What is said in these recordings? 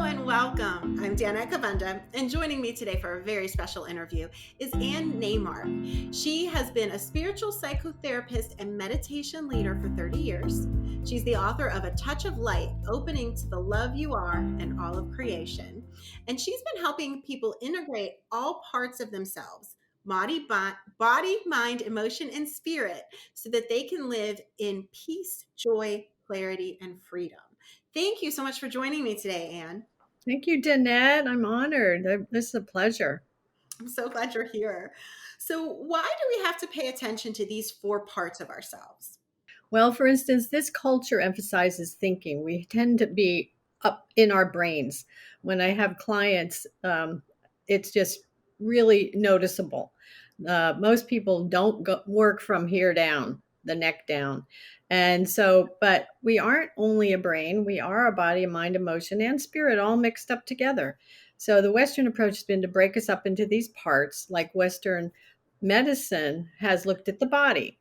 and welcome. I'm Danette Kubanda, and joining me today for a very special interview is Naimark. She has been a spiritual psychotherapist and meditation leader for 30 years. She's the author of A Touch of Light, Opening to the Love You Are and All of Creation. And she's been helping people integrate all parts of themselves, body, mind, emotion, and spirit, so that they can live in peace, joy, clarity, and freedom. Thank you so much for joining me today, Anne. Thank you, Danette. I'm honored. This is a pleasure. I'm so glad you're here. So, why do we have to pay attention to these four parts of ourselves? Well, for instance, this culture emphasizes thinking. We tend to be up in our brains. When I have clients, it's just really noticeable. Most people don't work from here down, the neck down. And so, but we aren't only a brain, we are a body, a mind, emotion, and spirit all mixed up together. So the Western approach has been to break us up into these parts, like Western medicine has looked at the body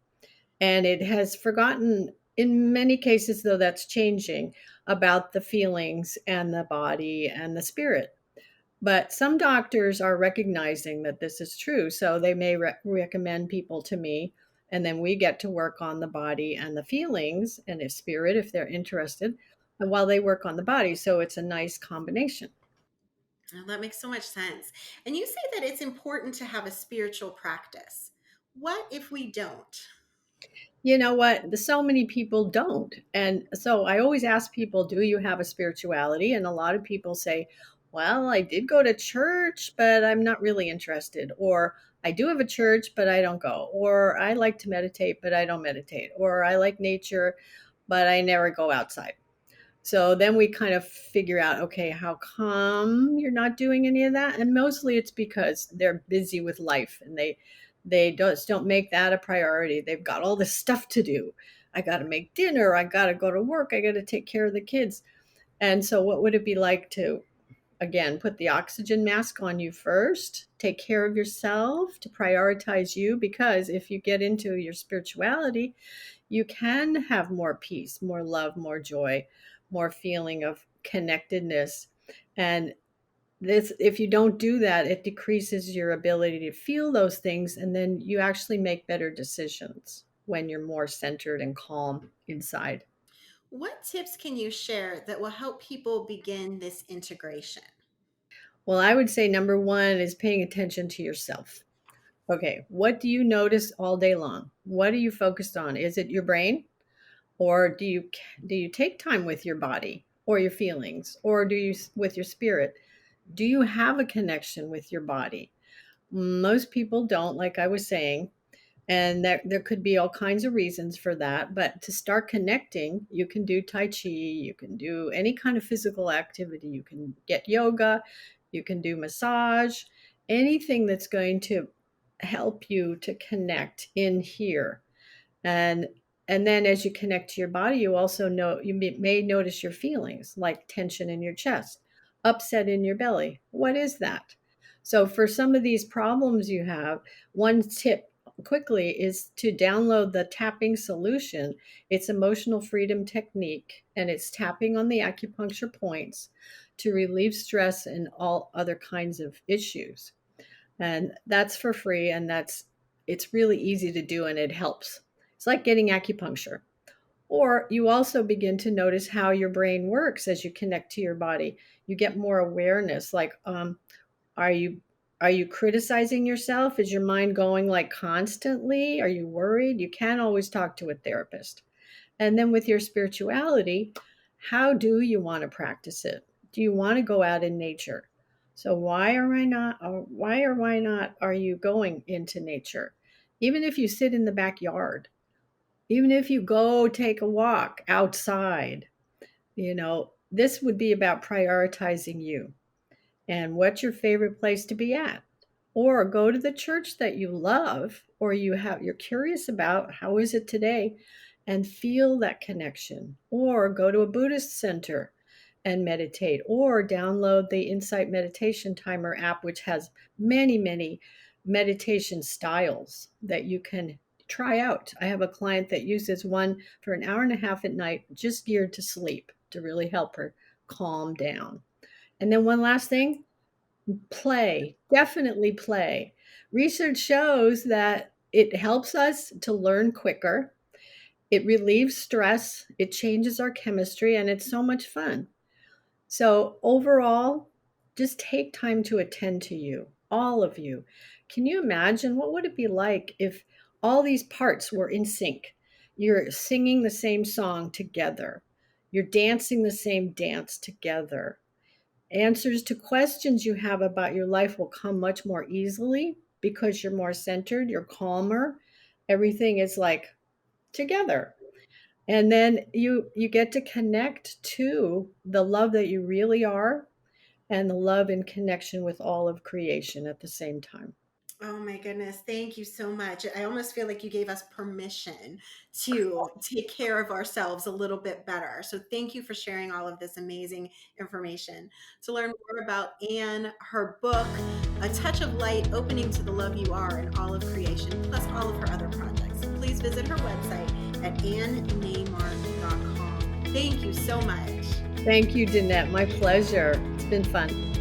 and it has forgotten, in many cases, though that's changing, about the feelings and the body and the spirit. But some doctors are recognizing that this is true. So they may recommend people to me, and then we get to work on the body and the feelings and the spirit if they're interested, and while they work on the body. So it's a nice combination. Oh, that makes so much sense. And you say that it's important to have a spiritual practice. What if we don't? You know what? So many people don't. And so I always ask people, do you have a spirituality? And a lot of people say, well, I did go to church, but I'm not really interested. Or I do have a church, but I don't go. Or I like to meditate, but I don't meditate. Or I like nature, but I never go outside. So then we kind of figure out, okay, how come you're not doing any of that? And mostly it's because they're busy with life and they just don't make that a priority. They've got all this stuff to do. I got to make dinner. I got to go to work. I got to take care of the kids. And so what would it be like to again put the oxygen mask on you first, take care of yourself, to prioritize you, because if you get into your spirituality, you can have more peace, more love, more joy, more feeling of connectedness. And this, if you don't do that, it decreases your ability to feel those things. And then you actually make better decisions when you're more centered and calm inside. What tips can you share that will help people begin this integration? Well, I would say number one is paying attention to yourself. Okay, what do you notice all day long? What are you focused on? Is it your brain? Or do you take time with your body or your feelings, or do you with your spirit? Do you have a connection with your body? Most people don't, like I was saying, and there could be all kinds of reasons for that. But to start connecting, you can do Tai Chi, you can do any kind of physical activity, you can get yoga, you can do massage, anything that's going to help you to connect in here. And then as you connect to your body, you also know you may notice your feelings like tension in your chest, upset in your belly. What is that? So for some of these problems you have, one tip quickly is to download the tapping solution. It's emotional freedom technique, and it's tapping on the acupuncture points to relieve stress and all other kinds of issues. And that's for free, and it's really easy to do, and it helps. It's like getting acupuncture. Or you also begin to notice how your brain works as you connect to your body. You get more awareness, like are you are you criticizing yourself? Is your mind going like constantly? Are you worried? You can't always talk to a therapist. And then with your spirituality, how do you want to practice it? Do you want to go out in nature? So why or why not are you going into nature? Even if you sit in the backyard, even if you go take a walk outside, this would be about prioritizing you and what's your favorite place to be at. Or go to the church that you love or you're curious about, how is it today, and feel that connection. Or go to a Buddhist center and meditate, or download the Insight Meditation Timer app, which has many, many meditation styles that you can try out. I have a client that uses one for an hour and a half at night, just geared to sleep, to really help her calm down. And then one last thing, play. Definitely play. Research shows that it helps us to learn quicker. It relieves stress, it changes our chemistry, and it's so much fun. So, overall, just take time to attend to you, all of you. Can you imagine what would it be like if all these parts were in sync? You're singing the same song together. You're dancing the same dance together. Answers to questions you have about your life will come much more easily because you're more centered, you're calmer. Everything is like together. And then you get to connect to the love that you really are and the love and connection with all of creation at the same time. Oh my goodness. Thank you so much. I almost feel like you gave us permission to take care of ourselves a little bit better. So thank you for sharing all of this amazing information. To learn more about Anne, her book, A Touch of Light, Opening to the Love You Are and all of creation, plus all of her other projects, please visit her website at annenaimark.com. Thank you so much. Thank you, Danette. My pleasure. It's been fun.